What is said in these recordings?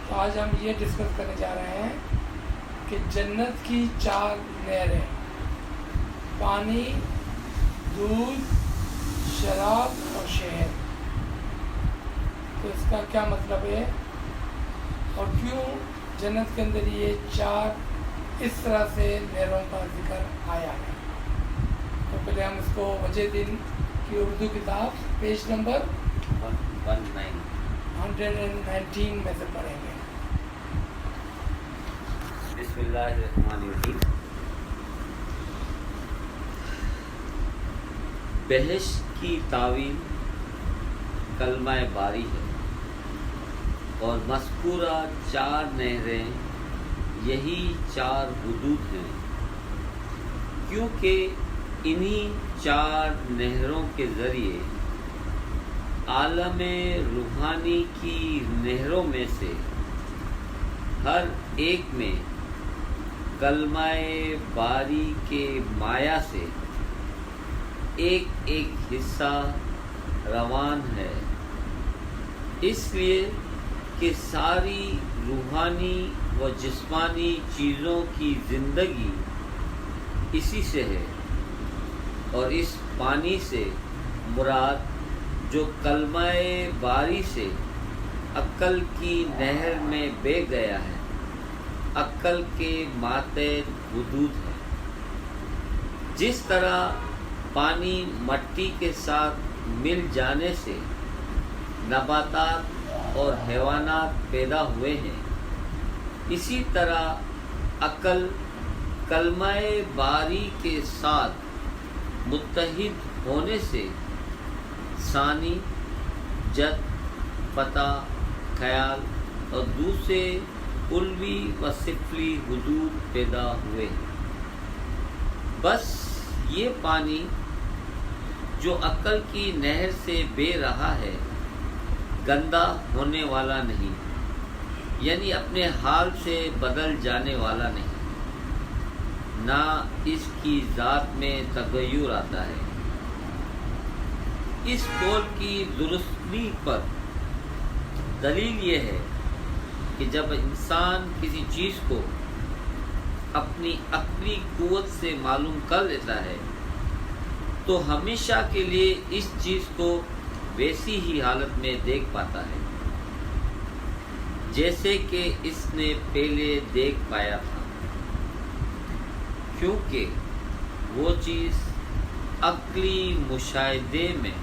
تو آج ہم یہ ڈسکس کرنے جا رہے ہیں کہ جنت کی 4 نہریں، پانی، دودھ، شراب اور شہد، تو اس کا کیا مطلب ہے اور کیوں جنت کے اندر یہ 4 اس طرح سے نہروں کا ذکر آیا ہے۔ تو پہلے ہم اس کو وجہ دین کی اردو کتاب پیج نمبر 119 میں سے پڑھیں گے۔ بسم اللہ الرحمن الرحیم۔ بہشت کی تعویل کلمہ باری ہے اور مذکورہ 4 نہریں یہی 4 حدود ہیں، کیونکہ انہی 4 نہروں کے ذریعے عالم روحانی کی نہروں میں سے ہر ایک میں کلمہ باری کے مایہ سے ایک ایک حصہ روان ہے، اس لیے کہ ساری روحانی و جسمانی چیزوں کی زندگی اسی سے ہے، اور اس پانی سے مراد جو کلمہ باری سے عقل کی نہر میں بہہ گیا ہے، عقل کے ماتحت حدود ہے۔ جس طرح پانی مٹی کے ساتھ مل جانے سے نباتات اور حیوانات پیدا ہوئے ہیں، اسی طرح عقل کلمہ باری کے ساتھ متحد ہونے سے ثانی، جد، فتح، خیال اور دوسرے علوی و سفلی حدود پیدا ہوئے ہیں۔ بس یہ پانی جو عقل کی نہر سے بہہ رہا ہے گندا ہونے والا نہیں، یعنی اپنے حال سے بدل جانے والا نہیں، نہ اس کی ذات میں تغیر آتا ہے۔ اس قول کی درستی پر دلیل یہ ہے کہ جب انسان کسی چیز کو اپنی عقلی قوت سے معلوم کر لیتا ہے تو ہمیشہ کے لیے اس چیز کو ویسی ہی حالت میں دیکھ پاتا ہے جیسے کہ اس نے پہلے دیکھ پایا تھا، کیونکہ وہ چیز عقلی مشاہدے میں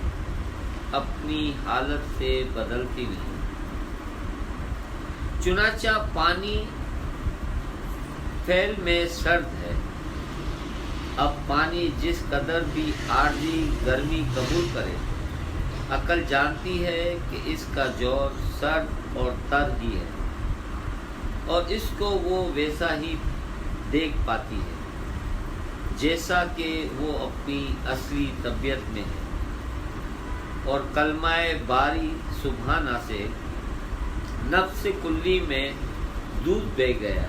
اپنی حالت سے بدلتی نہیں۔ چنانچہ پانی فعل میں سرد ہے۔ اب پانی جس قدر بھی عارضی گرمی قبول کرے، عقل جانتی ہے کہ اس کا جوہر سرد اور تر ہی ہے، اور اس کو وہ ویسا ہی دیکھ پاتی ہے جیسا کہ وہ اپنی اصلی طبیعت میں ہے۔ اور کلمہ باری سبحانہ سے نفس کلی میں دودھ بہہ گیا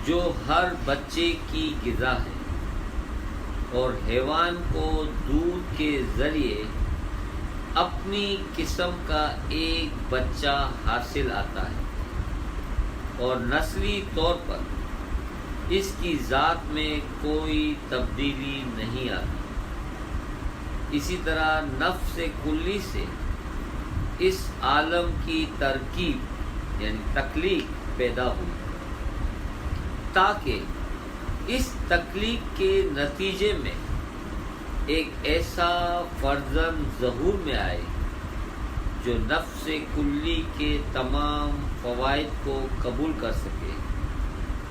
جو ہر بچے کی غذا ہے، اور حیوان کو دودھ کے ذریعے اپنی قسم کا ایک بچہ حاصل آتا ہے، اور نسلی طور پر اس کی ذات میں کوئی تبدیلی نہیں آتی۔ اسی طرح نفس کلی سے اس عالم کی ترکیب یعنی تخلیق پیدا ہوئی، تاکہ اس تخلیق کے نتیجے میں ایک ایسا فرزند ظہور میں آئے جو نفس کلی کے تمام فوائد کو قبول کر سکے،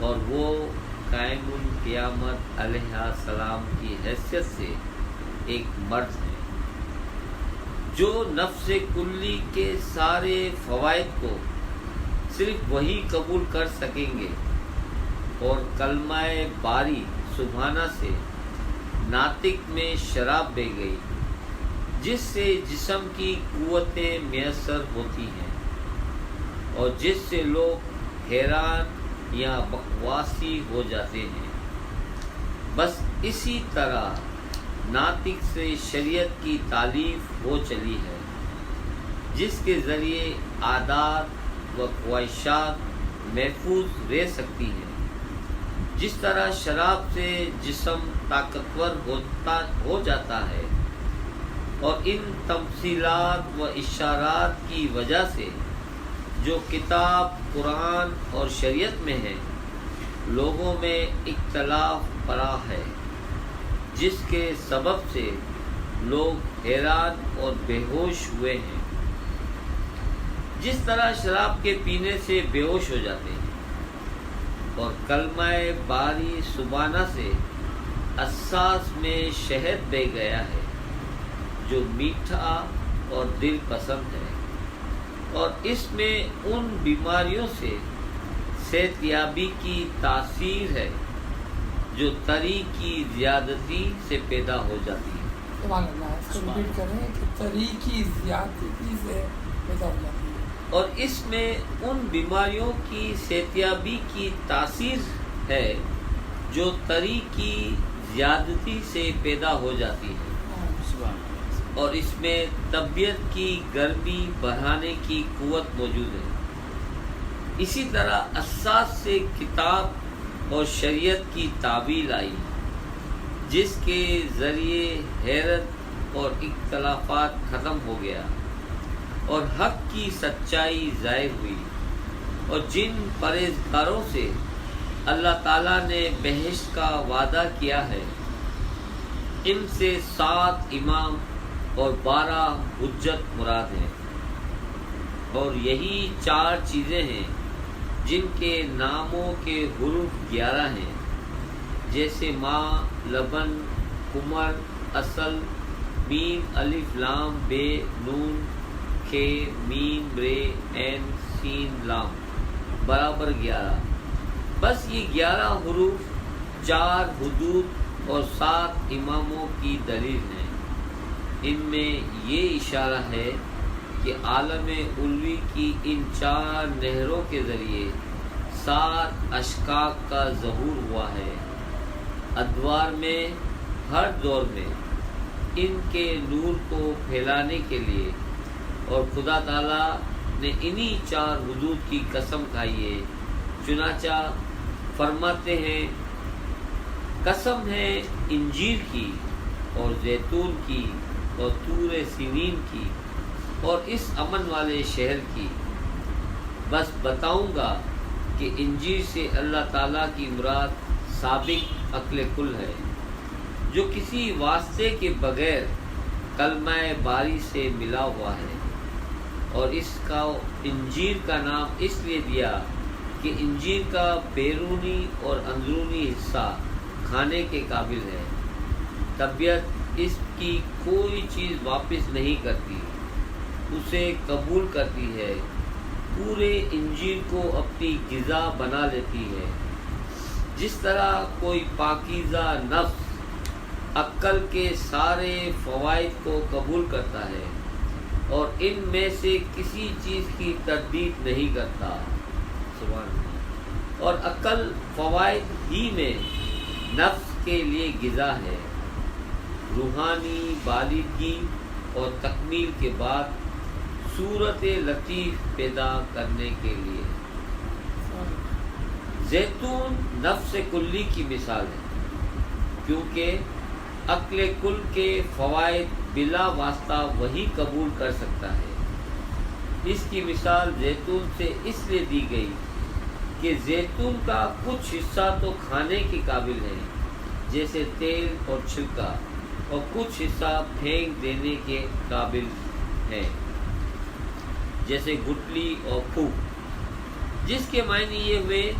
اور وہ قائم القیامت علیہ السلام کی حیثیت سے ایک مرد ہے جو نفس کلی کے سارے فوائد کو صرف وہی قبول کر سکیں گے، اور کلمہ باری سبحانہ سے ناطق میں شراب بہہ گئی جس سے جسم کی قوتیں میسر ہوتی ہیں، اور جس سے لوگ حیران یا بکواسی ہو جاتے ہیں۔ بس اسی طرح ناطق سے شریعت کی تالیف ہو چلی ہے، جس کے ذریعے عادات و خواہشات محفوظ رہ سکتی ہیں۔ جس طرح شراب سے جسم طاقتور ہو جاتا ہے اور ان تمثیلات و اشارات کی وجہ سے جو کتاب قرآن اور شریعت میں ہے لوگوں میں اختلاف پڑا ہے، جس کے سبب سے لوگ حیران اور بے ہوش ہوئے ہیں۔ جس طرح شراب کے پینے سے بے ہوش ہو جاتے ہیں اور کلمہ باری سبحانہ سے اساس میں شہد بہہ گیا ہے جو میٹھا اور دل پسند ہے، اور اس میں ان بیماریوں سے صحت یابی کی تاثیر ہے جو تری کی زیادتی سے پیدا ہو جاتی ہے۔ سبحان اللہ، اس کو ریپیٹ کریں کہ تری کی زیادتی سے پیدا ہو جاتی ہے، اور اس میں ان بیماریوں کی صحتیابی کی تاثیر ہے جو تری کی زیادتی سے پیدا ہو جاتی ہے، اور اس میں طبیعت کی گرمی بڑھانے کی قوت موجود ہے۔ اسی طرح اساس سے کتاب اور شریعت کی تعویل آئی جس کے ذریعے حیرت اور اختلافات ختم ہو گیا اور حق کی سچائی ظاہر ہوئی، اور جن پرہیزگاروں سے اللہ تعالیٰ نے بہشت کا وعدہ کیا ہے ان سے 7 امام اور 12 حجت مراد ہیں، اور یہی 4 چیزیں ہیں جن کے ناموں کے حروف 11 ہیں، جیسے ماء، لبن، قمر، اصل، میم، الف، لام، بے، نون، کھے، میم، رے، عین، سین، لام برابر 11۔ بس یہ 11 حروف 4 حدود اور 7 اماموں کی دلیل ہیں۔ ان میں یہ اشارہ ہے کہ عالم علوی کی ان 4 نہروں کے ذریعے 7 اشقاق کا ظہور ہوا ہے۔ ادوار میں ہر دور میں ان کے نور کو پھیلانے کے لیے، اور خدا تعالیٰ نے انہی 4 حدود کی قسم کھائی ہے، چنانچہ فرماتے ہیں قسم ہے انجیل کی اور زیتون کی اور طور سینین کی اور اس امن والے شہر کی۔ بس بتاؤں گا کہ انجیل سے اللہ تعالیٰ کی مراد سابق عقل کل ہے جو کسی واسطے کے بغیر کلمہ باری سے ملا ہوا ہے، اور اس کا انجیل کا نام اس لیے دیا کہ انجیل کا بیرونی اور اندرونی حصہ کھانے کے قابل ہے۔ طبیعت اس کی کوئی چیز واپس نہیں کرتی، اسے قبول کرتی ہے، پورے انجیل کو اپنی غذا بنا لیتی ہے۔ جس طرح کوئی پاکیزہ نفس عقل کے سارے فوائد کو قبول کرتا ہے اور ان میں سے کسی چیز کی تردید نہیں کرتا، سبحان اللہ، اور عقل فوائد ہی میں نفس کے لیے غذا ہے، روحانی بالغی اور تکمیل کے بعد صورت لطیف پیدا کرنے کے لیے۔ زیتون نفس کلی کی مثال ہے، کیونکہ عقل کل کے فوائد بلا واسطہ وہی قبول کر سکتا ہے۔ اس کی مثال زیتون سے اس لیے دی گئی کہ زیتون کا کچھ حصہ تو کھانے کے قابل ہے جیسے تیل اور چھلکا، اور کچھ حصہ پھینک دینے کے قابل ہے جیسے گٹلی اور پھوک، جس کے معنی یہ ہوئے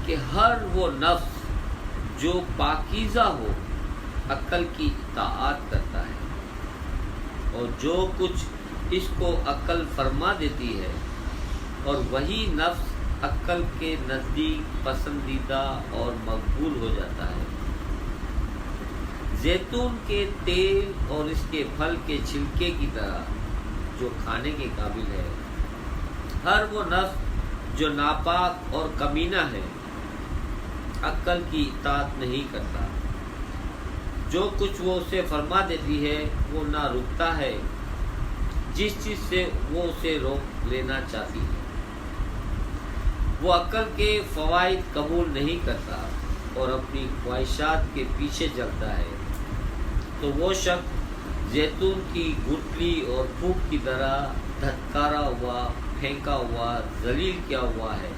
کہ ہر وہ نفس جو پاکیزہ ہو عقل کی اطاعت کرتا ہے، اور جو کچھ اس کو عقل فرما دیتی ہے، اور وہی نفس عقل کے نزدیک پسندیدہ اور مقبول ہو جاتا ہے۔ زیتون کے تیل اور اس کے پھل کے چھلکے کی طرح جو کھانے کے قابل ہے، ہر وہ نفس جو ناپاک اور کمینہ ہے عقل کی اطاعت نہیں کرتا۔ جو کچھ وہ اسے فرما دیتی ہے وہ نہ رکتا ہے جس چیز سے وہ اسے روک لینا چاہتی ہے۔ وہ عقل کے فوائد قبول نہیں کرتا اور اپنی خواہشات کے پیچھے چلتا ہے تو وہ شخص زیتون کی گٹلی اور پھوک کی طرح دھتکارا ہوا، پھینکا ہوا، ذلیل کیا ہوا ہے۔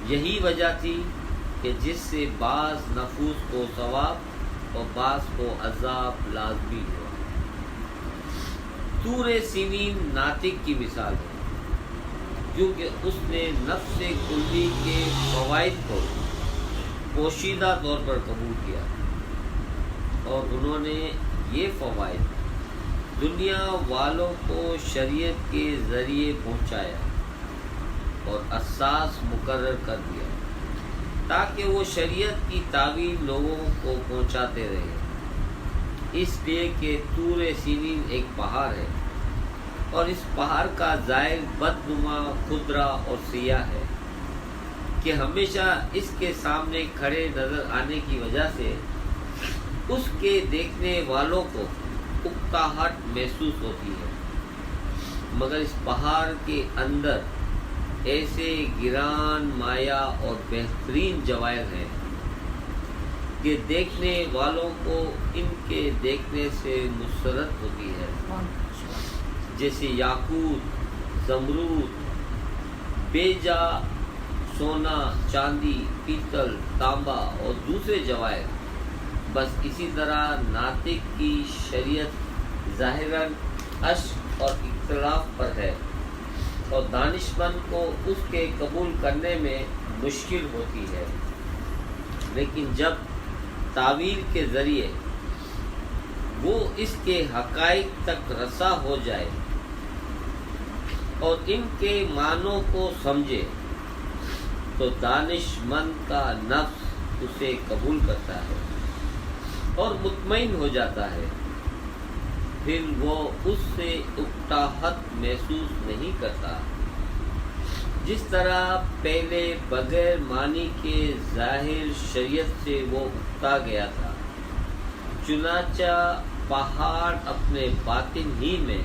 یہی وجہ تھی کہ جس سے بعض نفوس کو ثواب اور بعض کو عذاب لازمی ہوا۔ طور سینین ناطق کی مثال ہے کیونکہ اس نے نفس کلی کے فوائد کو پوشیدہ طور پر قبول کیا اور انہوں نے یہ فوائد دنیا والوں کو شریعت کے ذریعے پہنچایا اور اساس مقرر کر دیا تاکہ وہ شریعت کی تعویل لوگوں کو پہنچاتے رہے، اس لیے کہ طور سینین ایک پہاڑ ہے اور اس پہاڑ کا ظاہر بدنما، خضرا اور سیاہ ہے کہ ہمیشہ اس کے سامنے کھڑے نظر آنے کی وجہ سے اس کے دیکھنے والوں کو اکتاہٹ محسوس ہوتی ہے، مگر اس پہاڑ کے اندر ایسے گران مایہ اور بہترین جواہر ہیں کہ دیکھنے والوں کو ان کے دیکھنے سے مسرت ہوتی ہے، جیسے یاقوت، زمرود، بیجا، سونا، چاندی، پیتل، تانبا اور دوسرے جواہر۔ بس اسی طرح ناطق کی شریعت ظاہراً اشک اور اختلاف پر ہے اور دانشمند کو اس کے قبول کرنے میں مشکل ہوتی ہے، لیکن جب تعویل کے ذریعے وہ اس کے حقائق تک رسا ہو جائے اور ان کے معنوں کو سمجھے تو دانشمند کا نفس اسے قبول کرتا ہے اور مطمئن ہو جاتا ہے، پھر وہ اس سے اکتاہٹ محسوس نہیں کرتا، جس طرح پہلے بغیر معنی کے ظاہر شریعت سے وہ اکتا گیا تھا۔ چنانچہ پہاڑ اپنے باطن ہی میں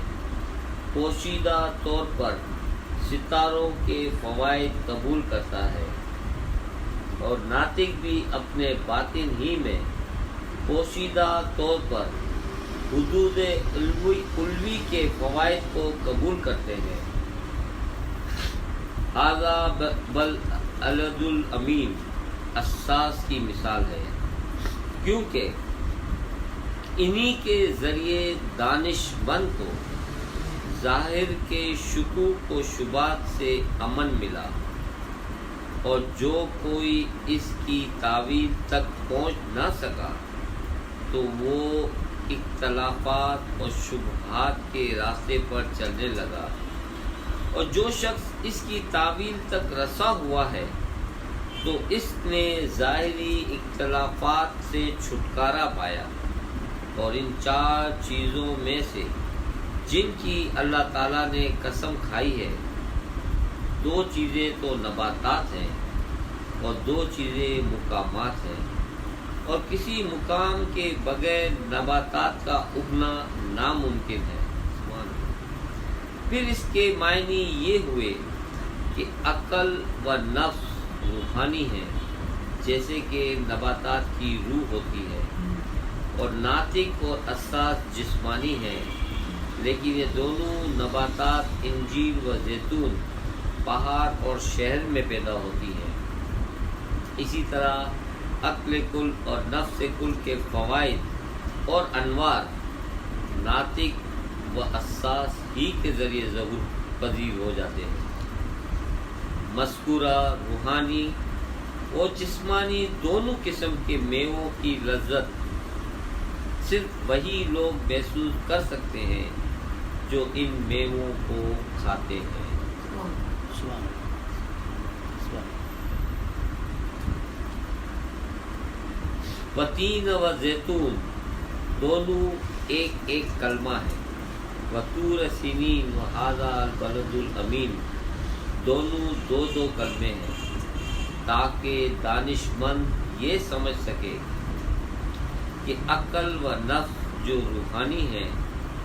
پوشیدہ طور پر ستاروں کے فوائد قبول کرتا ہے، اور ناطق بھی اپنے باطن ہی میں پوشیدہ طور پر حدود علوی کے فوائد کو قبول کرتے ہیں۔ ھذا بالعلد الامین اساس کی مثال ہے، کیونکہ انہی کے ذریعے دانشمند کو ظاہر کے شکوک و شبہات سے امن ملا، اور جو کوئی اس کی تعویل تک پہنچ نہ سکا تو وہ اختلافات اور شبہات کے راستے پر چلنے لگا، اور جو شخص اس کی تعویل تک رسا ہوا ہے تو اس نے ظاہری اختلافات سے چھٹکارا پایا، اور ان چار چیزوں میں سے جن کی اللہ تعالیٰ نے قسم کھائی ہے، دو چیزیں تو نباتات ہیں اور دو چیزیں مقامات ہیں، اور کسی مقام کے بغیر نباتات کا اگنا ناممکن ہے۔ پھر اس کے معنی یہ ہوئے کہ عقل و نفس روحانی ہیں، جیسے کہ نباتات کی روح ہوتی ہے، اور ناطق اور اساس جسمانی ہیں، لیکن یہ دونوں نباتات انجیر و زیتون پہاڑ اور شہر میں پیدا ہوتی ہیں۔ اسی طرح عقل کل اور نفس کل کے فوائد اور انوار ناطق و اساس ہی کے ذریعے ظہور پذیر ہو جاتے ہیں۔ مذکورہ روحانی اور جسمانی دونوں قسم کے میووں کی لذت صرف وہی لوگ محسوس کر سکتے ہیں جو ان میووں کو کھاتے ہیں۔ وتین و زیتون دونوں ایک ایک کلمہ ہے، وطور سینین و ھذا البلد الامین دونوں دو دو کلمے ہیں، تاکہ دانشمند یہ سمجھ سکے کہ عقل و نفس جو روحانی ہیں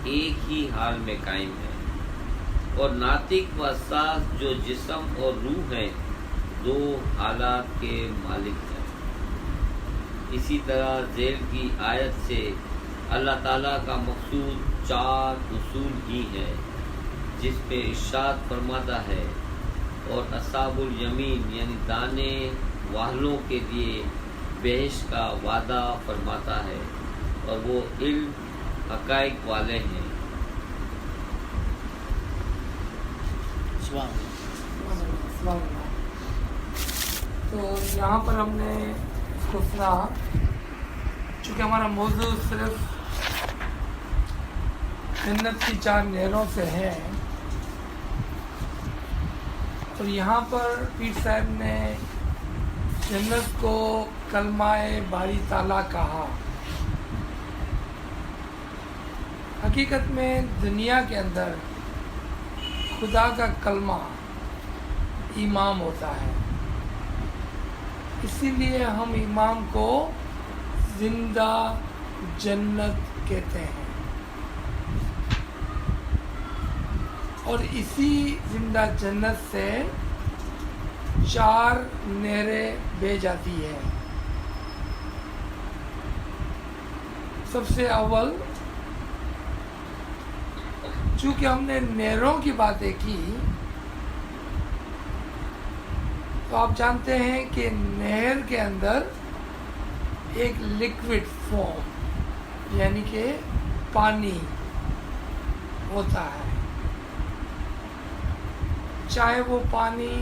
ایک ہی حال میں قائم ہیں، اور ناطق و اساس جو جسم اور روح ہیں دو حالات کے مالک ہے۔ اسی طرح ذیل کی آیت سے اللہ تعالیٰ کا مقصود 4 اصول ہی ہے جس پہ ارشاد فرماتا ہے، اور اصحاب الیمین یعنی دانے والوں کے لیے بہشت کا وعدہ فرماتا ہے، اور وہ علم حقائق والے ہیں۔ السلام علیکم۔ تو یہاں پر ہم نے اس کو سنا، چونکہ ہمارا موضوع صرف جنت کی 4 نہروں سے ہے، اور یہاں پر پیر صاحب نے جنت کو کلمہ باری تعالیٰ کہا۔ حقیقت میں دنیا کے اندر خدا کا کلمہ امام ہوتا ہے، اسی لیے ہم امام کو زندہ جنت کہتے ہیں، اور اسی زندہ جنت سے 4 نہریں بہہ جاتی ہیں۔ سب سے اول، چونکہ ہم نے نہروں کی باتیں کی، تو آپ جانتے ہیں کہ نہر کے اندر ایک لیکوڈ فارم یعنی کہ پانی ہوتا ہے، چاہے وہ پانی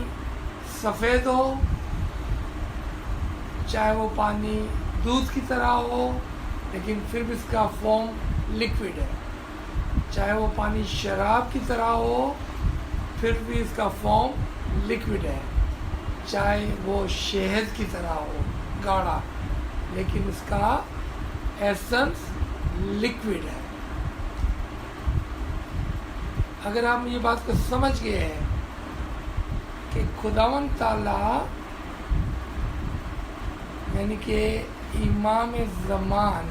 سفید ہو، چاہے وہ پانی دودھ کی طرح ہو لیکن پھر بھی اس کا فارم لیکوڈ ہے، چاہے وہ پانی شراب کی طرح ہو پھر بھی اس کا فارم لیکوڈ ہے، چاہے وہ شہد کی طرح ہو گاڑھا لیکن اس کا ایسنس لیکوڈ ہے۔ اگر ہم یہ بات کو سمجھ گئے ہیں کہ خداوند تعالیٰ یعنی کہ امام زمان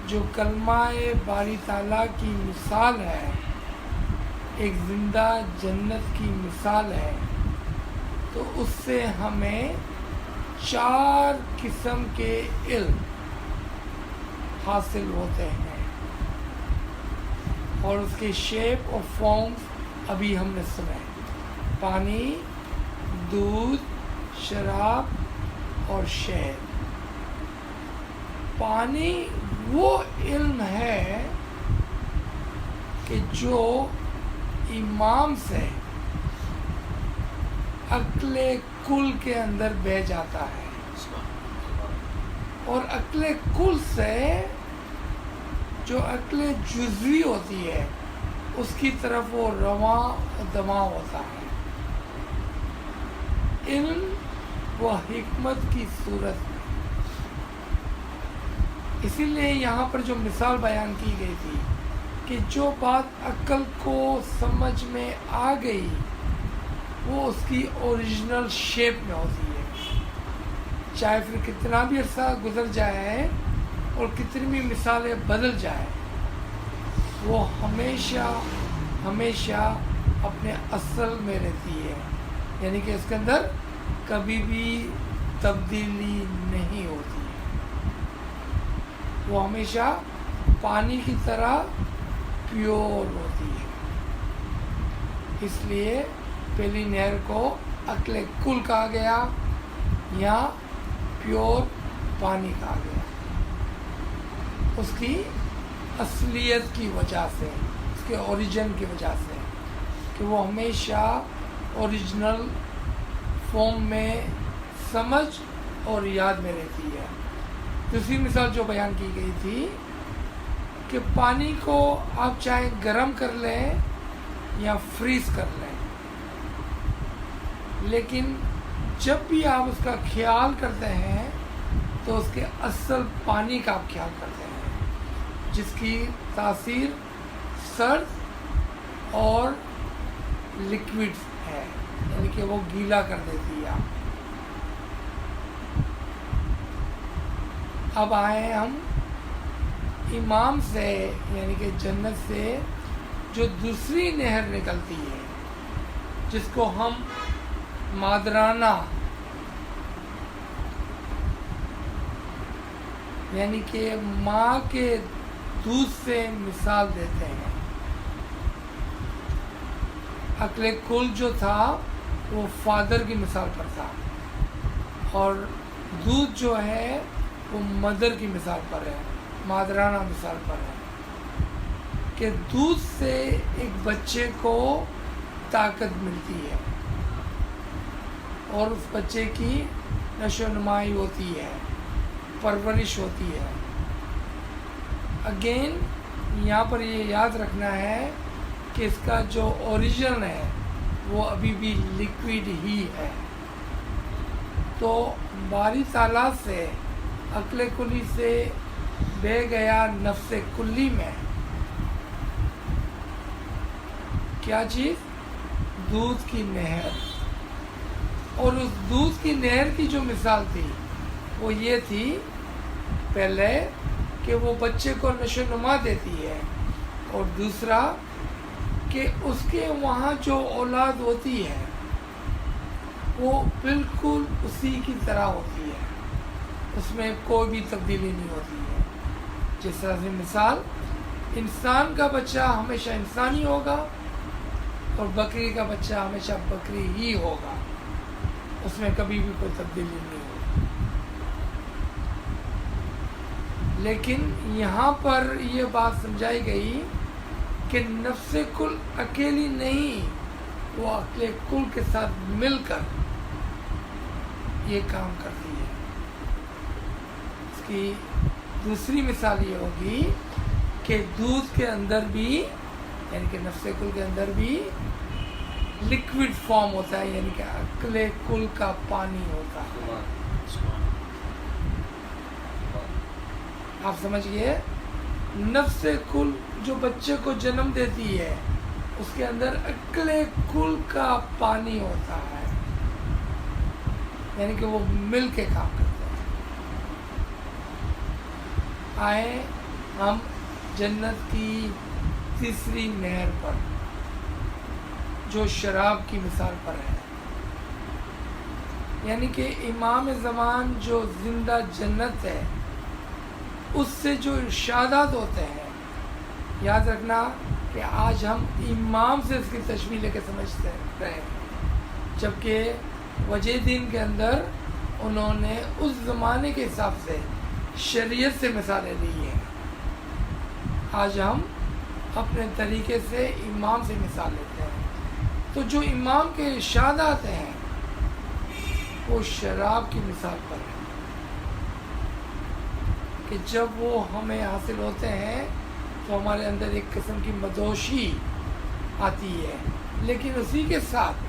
جو کلمہ باری تعالیٰ کی مثال ہے، ایک زندہ جنت کی مثال ہے، تو اس سے ہمیں 4 قسم کے علم حاصل ہوتے ہیں، اور اس کے شیپ اور فارمز ابھی ہم نے سنے، پانی، دودھ، شراب اور شہد۔ پانی وہ علم ہے کہ جو امام سے عقل کل کے اندر بہہ جاتا ہے، اور عقل کل سے جو عقل جزوی ہوتی ہے اس کی طرف وہ رواں دماغ ہوتا ہے۔ علم و حکمت کی صورت میں، اسی لیے یہاں پر جو مثال بیان کی گئی تھی کہ جو بات عقل کو سمجھ میں آ گئی وہ اس کی اوریجنل شیپ میں ہوتی ہے، چاہے پھر کتنا بھی عرصہ گزر جائے اور کتنی بھی مثالیں بدل جائیں، وہ ہمیشہ ہمیشہ اپنے اصل میں رہتی ہے، یعنی کہ اس کے اندر کبھی بھی تبدیلی نہیں ہوتی، وہ ہمیشہ پانی کی طرح پیور ہوتی ہے۔ اس لیے پہلی نہر کو عقل کل کہا گیا یا پیور پانی کہا گیا، اس کی اصلیت کی وجہ سے، اس کے اوریجن کی وجہ سے کہ وہ ہمیشہ اوریجنل فارم میں سمجھ اور یاد میں رہتی ہے۔ دوسری مثال جو بیان کی گئی تھی کہ پانی کو آپ چاہے گرم کر لیں یا فریز کر لیں، لیکن جب بھی آپ اس کا خیال کرتے ہیں تو اس کے اصل پانی کا آپ خیال کرتے ہیں، جس کی تاثیر سرد اور لیکوڈ ہے، یعنی کہ وہ گیلا کر دیتی ہے۔ اب آئے ہم امام سے یعنی کہ جنت سے جو دوسری نہر نکلتی ہے جس کو ہم مادرانہ یعنی کہ ماں کے دودھ سے مثال دیتے ہیں. عقل کل جو تھا وہ فادر کی مثال پر تھا، اور دودھ جو ہے وہ مدر کی مثال پر ہے، مادرانہ مثال پر ہے، کہ دودھ سے ایک بچے کو طاقت ملتی ہے اور اس بچے کی نشو و نمائی ہوتی ہے، پرورش ہوتی ہے. اگین یہاں پر یہ یاد رکھنا ہے کہ اس کا جو اوریجن ہے وہ ابھی بھی لیکوڈ ہی ہے. تو باری تعالیٰ سے عقل کلی سے بہ گیا نفس کلی میں کیا چیز؟ دودھ کی نہر. اور اس دودھ کی نہر کی جو مثال تھی وہ یہ تھی پہلے کہ وہ بچے کو نشو و نما دیتی ہے، اور دوسرا کہ اس کے وہاں جو اولاد ہوتی ہے وہ بالکل اسی کی طرح ہوتی ہے، اس میں کوئی بھی تبدیلی نہیں ہوتی ہے. جس طرح سے مثال انسان کا بچہ ہمیشہ انسانی ہوگا اور بکری کا بچہ ہمیشہ بکری ہی ہوگا، اس میں کبھی بھی کوئی تبدیلی نہیں ہوگی. لیکن یہاں پر یہ بات سمجھائی گئی کہ نفس کل اکیلی نہیں، وہ عقل کل کے ساتھ مل کر یہ کام کرتی ہے. اس کی دوسری مثال یہ ہوگی کہ دودھ کے اندر بھی یعنی کہ نفس کل کے اندر بھی لیکوڈ فارم ہوتا ہے، یعنی کہ عقل کل کا پانی ہوتا ہے. آپ سمجھ گئے؟ نفس کل جو بچے کو جنم دیتی ہے اس کے اندر عقل کل کا پانی ہوتا ہے، یعنی کہ وہ مل کے کام کرتے ہیں. آئے ہم جنت کی تیسری نہر پر جو شراب کی مثال پر ہے، یعنی کہ امام زمان جو زندہ جنت ہے اس سے جو ارشادات ہوتے ہیں. یاد رکھنا کہ آج ہم امام سے اس کی تشبیہ لے کے سمجھتے رہے ہیں، جبکہ وجہ دین کے اندر انہوں نے اس زمانے کے حساب سے شریعت سے مثالیں لی ہیں. آج ہم اپنے طریقے سے امام سے مثال لیتے ہیں. تو جو امام کے ارشادات ہیں وہ شراب کی مثال پر ہے کہ جب وہ ہمیں حاصل ہوتے ہیں تو ہمارے اندر ایک قسم کی مدوشی آتی ہے، لیکن اسی کے ساتھ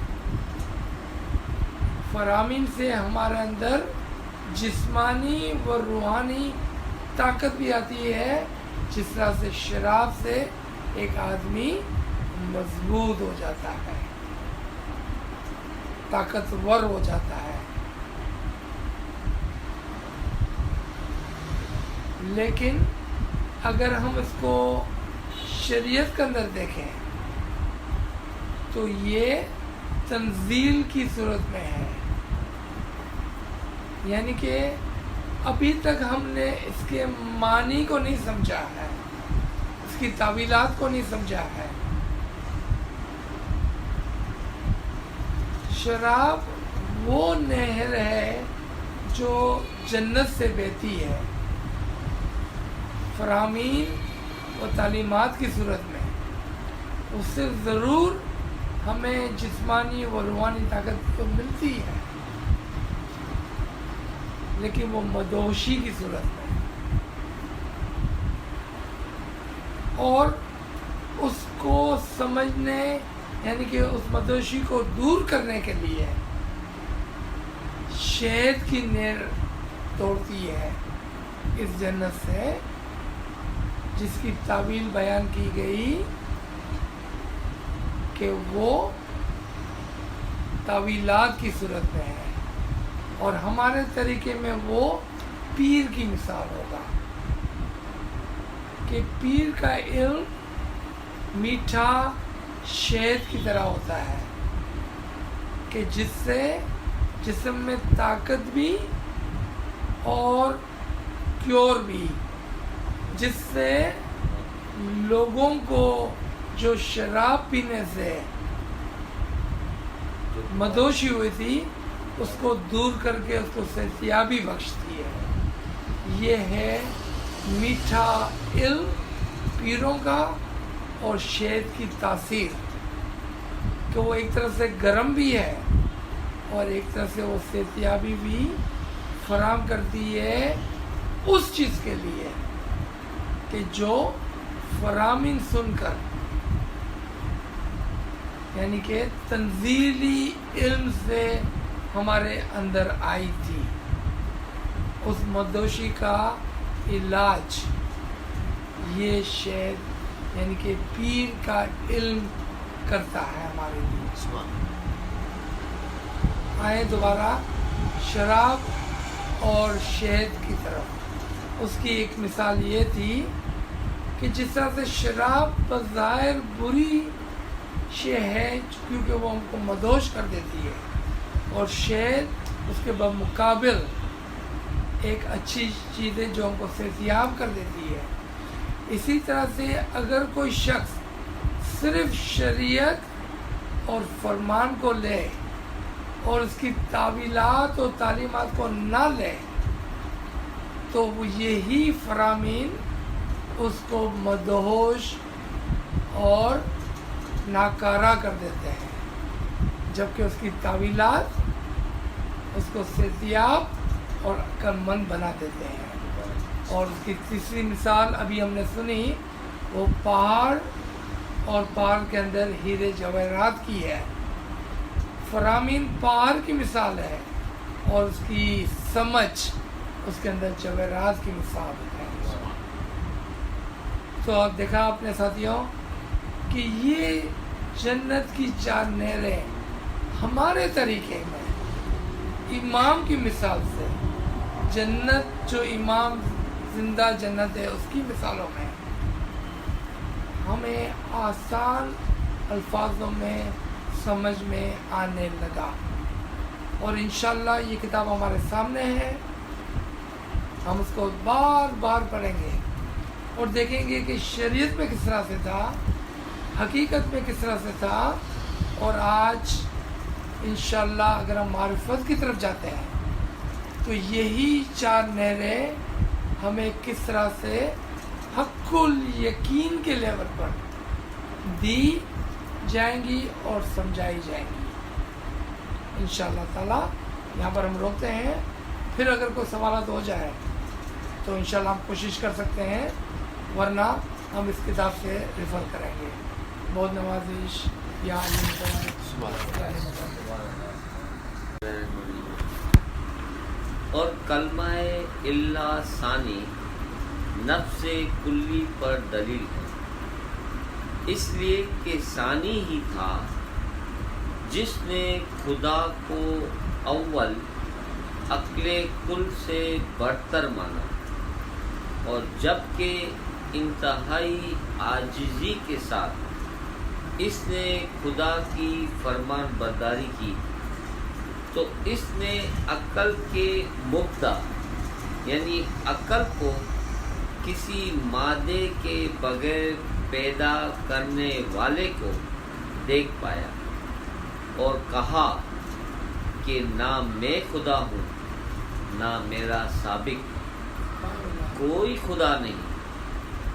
فرامین سے ہمارے اندر جسمانی و روحانی طاقت بھی آتی ہے، جس طرح سے شراب سے ایک آدمی مضبوط ہو جاتا ہے، طاقتور ہو جاتا ہے. لیکن اگر ہم اس کو شریعت کے اندر دیکھیں تو یہ تنزیل کی صورت میں ہے، یعنی کہ ابھی تک ہم نے اس کے معنی کو نہیں سمجھا ہے، اس کی تعویلات کو نہیں سمجھا ہے. شراب وہ نہر ہے جو جنت سے بہتی ہے فرامین و تعلیمات کی صورت میں. اس سے ضرور ہمیں جسمانی و روحانی طاقت تو ملتی ہے، لیکن وہ مدوشی کی صورت میں. اور اس کو سمجھنے یعنی کہ اس مدوشی کو دور کرنے کے لیے شہد کی نہر توڑتی ہے اس جنت سے، جس کی تعویل بیان کی گئی کہ وہ تعویلات کی صورت میں ہے، اور ہمارے طریقے میں وہ پیر کی مثال ہوگا کہ پیر کا علم میٹھا شہد کی طرح ہوتا ہے. کہ جس سے جسم میں طاقت بھی اور کیور بھی، جس سے لوگوں کو جو شراب پینے سے مدوشی ہوئی تھی اس کو دور کر کے اس کو صحتیابی بخشتی ہے۔ یہ ہے میٹھا علم پیروں کا اور شہد کی تاثیر، کہ وہ ایک طرف سے گرم بھی ہے اور ایک طرف سے وہ صحتیابی بھی فراہم کرتی ہے اس چیز کے لیے کہ جو فرامین سن کر، یعنی کہ تنزیلی علم سے ہمارے اندر آئی تھی۔ اس مدوشی کا علاج یہ شہد یعنی کہ پیر کا علم کرتا ہے ہمارے لیے۔ آئیں دوبارہ شراب اور شہد کی طرف۔ اس کی ایک مثال یہ تھی کہ جس طرح سے شراب بظاہر بری شے ہے کیونکہ وہ ہم کو مدوش کر دیتی ہے، اور شہد اس کے بمقابل ایک اچھی چیز ہے جو ہم کو صحتیاب کر دیتی ہے۔ اسی طرح سے اگر کوئی شخص صرف شریعت اور فرمان کو لے اور اس کی تعویلات اور تعلیمات کو نہ لے تو وہ یہی فرامین اس کو مدہوش اور ناکارہ کر دیتے ہیں، جبکہ اس کی تعویلات اس کو صحتیاب اور عقل مند بنا دیتے ہیں۔ اور اس کی تیسری مثال ابھی ہم نے سنی، وہ پہاڑ اور پہاڑ کے اندر ہیرے جواہرات کی ہے۔ فرامین پہاڑ کی مثال ہے اور اس کی سمجھ اس کے اندر جواہرات کی مثال ہے۔ تو آپ دیکھا اپنے ساتھیوں کہ یہ جنت کی 4 نہریں ہمارے طریقے میں امام کی مثال سے، جنت جو امام زندہ جنت ہے اس کی مثالوں میں ہمیں آسان الفاظوں میں سمجھ میں آنے لگا، اور انشاءاللہ یہ کتاب ہمارے سامنے ہے، ہم اس کو بار بار پڑھیں گے اور دیکھیں گے کہ شریعت میں کس طرح سے تھا، حقیقت میں کس طرح سے تھا، اور آج انشاءاللہ اگر ہم معرفت کی طرف جاتے ہیں تو یہی 4 نہریں ہمیں کس طرح سے حق الیقین کے لیول پر دی جائیں گی اور سمجھائی جائیں گی انشاءاللہ تعالی۔ یہاں پر ہم روکتے ہیں، پھر اگر کوئی سوالات ہو جائے تو انشاءاللہ ہم کوشش کر سکتے ہیں، ورنہ ہم اس کتاب سے ریفر کریں گے۔ بہت نوازش یا اور کلمہ الا ثانی نفس کلی پر دلیل ہے، اس لیے کہ ثانی ہی تھا جس نے خدا کو اول عقل کل سے برتر مانا، اور جبکہ انتہائی عاجزی کے ساتھ اس نے خدا کی فرمان برداری کی، تو اس نے عقل کے مبدا یعنی عقل کو کسی مادے کے بغیر پیدا کرنے والے کو دیکھ پایا اور کہا کہ نہ میں خدا ہوں نہ میرا سابق کوئی خدا نہیں،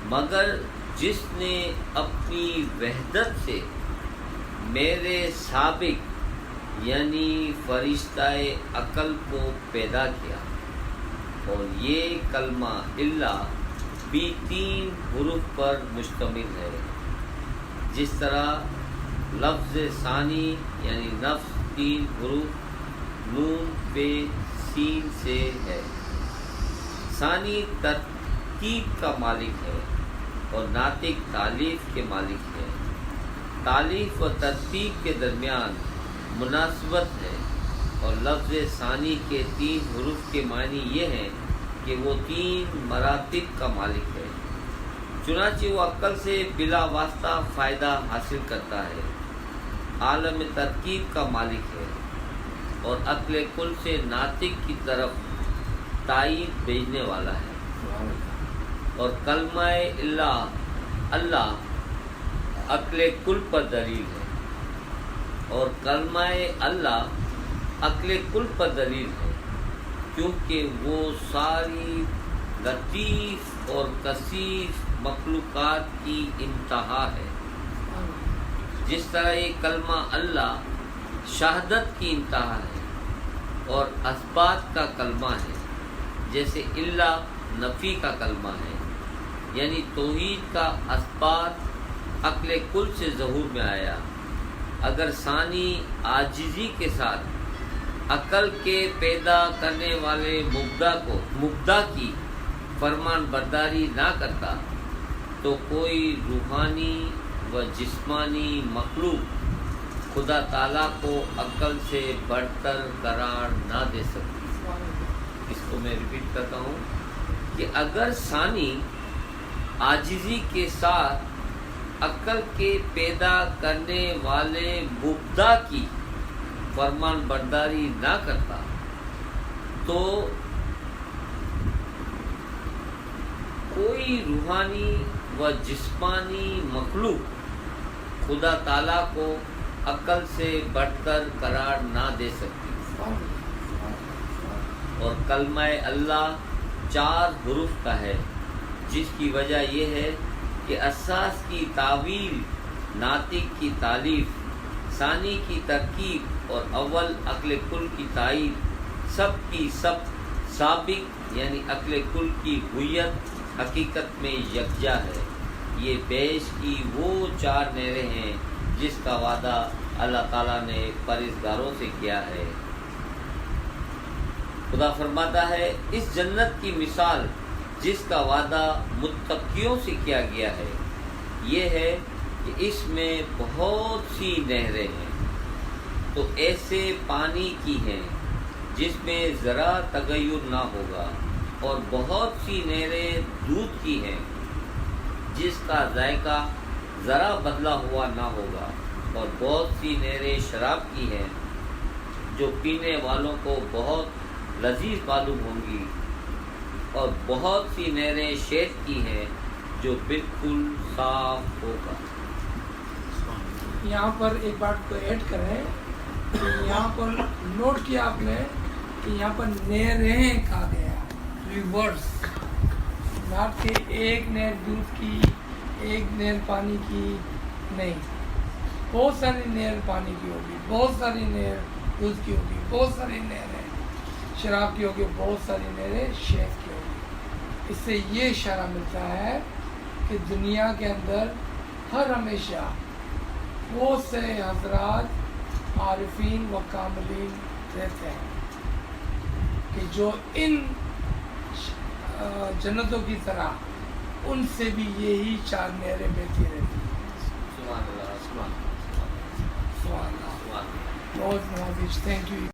مگر جس نے اپنی وحدت سے میرے سابق یعنی فرشتہ عقل کو پیدا کیا۔ اور یہ کلمہ الا بھی 3 حروف پر مشتمل ہے، جس طرح لفظ ثانی یعنی نفس 3 حروف نون پہ سین سے ہے۔ ثانی ترتیب کا مالک ہے اور ناطق تالیف کے مالک ہے۔ تالیف و ترتیب کے درمیان مناسبت ہے، اور لفظ ثانی کے 3 حروف کے معنی یہ ہے کہ وہ 3 مراتب کا مالک ہے، چنانچہ وہ عقل سے بلا واسطہ فائدہ حاصل کرتا ہے۔ عالم ترکیب کا مالک ہے، اور عقل کل سے ناطق کی طرف تائید بھیجنے والا ہے۔ اور کلمہ اللہ عقل کل پر دلیل ہے، اور کلمہ اللہ عقل کل پر دلیل ہے، کیونکہ وہ ساری لطیف اور کثیر مخلوقات کی انتہا ہے۔ جس طرح یہ کلمہ اللہ شہادت کی انتہا ہے اور اثبات کا کلمہ ہے، جیسے اللہ نفی کا کلمہ ہے، یعنی توحید کا اثبات عقل کل سے ظہور میں آیا۔ اگر ثانی عاجزی کے ساتھ عقل کے پیدا کرنے والے مبدا کی فرمان برداری نہ کرتا تو کوئی روحانی و جسمانی مخلوق خدا تعالیٰ کو عقل سے بڑھ کر قرار نہ دے سکتی۔ اس کو میں ریپیٹ کرتا ہوں کہ اگر ثانی عاجزی کے ساتھ عقل کے پیدا کرنے والے مبدا کی فرمان برداری نہ کرتا تو کوئی روحانی و جسمانی مخلوق خدا تعالیٰ کو عقل سے بڑھ کر قرار نہ دے سکتی۔ اور کلمہ اللہ 4 حروف کا ہے، جس کی وجہ یہ ہے کہ اساس کی تعویل، ناطق کی تالیف، ثانی کی ترکیب اور اول عقل کل کی تائید سب کی سب سابق یعنی عقل کل کی ہویت حقیقت میں یکجا ہے۔ یہ بیش کی وہ 4 نہریں ہیں جس کا وعدہ اللہ تعالیٰ نے پرہیزگاروں سے کیا ہے۔ خدا فرماتا ہے، اس جنت کی مثال جس کا وعدہ متقیوں سے کیا گیا ہے یہ ہے کہ اس میں بہت سی نہریں ہیں تو ایسے پانی کی ہیں جس میں ذرا تغیر نہ ہوگا، اور بہت سی نہریں دودھ کی ہیں جس کا ذائقہ ذرا بدلا ہوا نہ ہوگا، اور بہت سی نہریں شراب کی ہیں جو پینے والوں کو بہت لذیذ معلوم ہوں گی، اور بہت سی نہریں شہد کی ہیں جو بالکل صاف ہوگا۔ یہاں پر ایک بات کو ایڈ کریں کہ یہاں پر نوٹ کیا آپ نے کہ یہاں پر نہریں کہا گیا، ریورس، نہ کہ ایک نہر دودھ کی ایک نہر پانی کی، نہیں، بہت ساری نہر پانی کی ہوگی، بہت ساری نہر دودھ کی ہوگی، بہت ساری نہریں شراب کی ہوگی، بہت ساری نہریں شہد کی ہوگی۔ اس سے یہ اشارہ ملتا ہے کہ دنیا کے اندر ہر ہمیشہ بہت سے حضرات عارفین و کاملین رہتے ہیں کہ جو ان جنتوں کی طرح ان سے بھی یہی 4 نہریں بہتی رہتی ہیں۔ سبحان اللہ، سبحان اللہ، سبحان اللہ، بہت نوازش، تھینک یو۔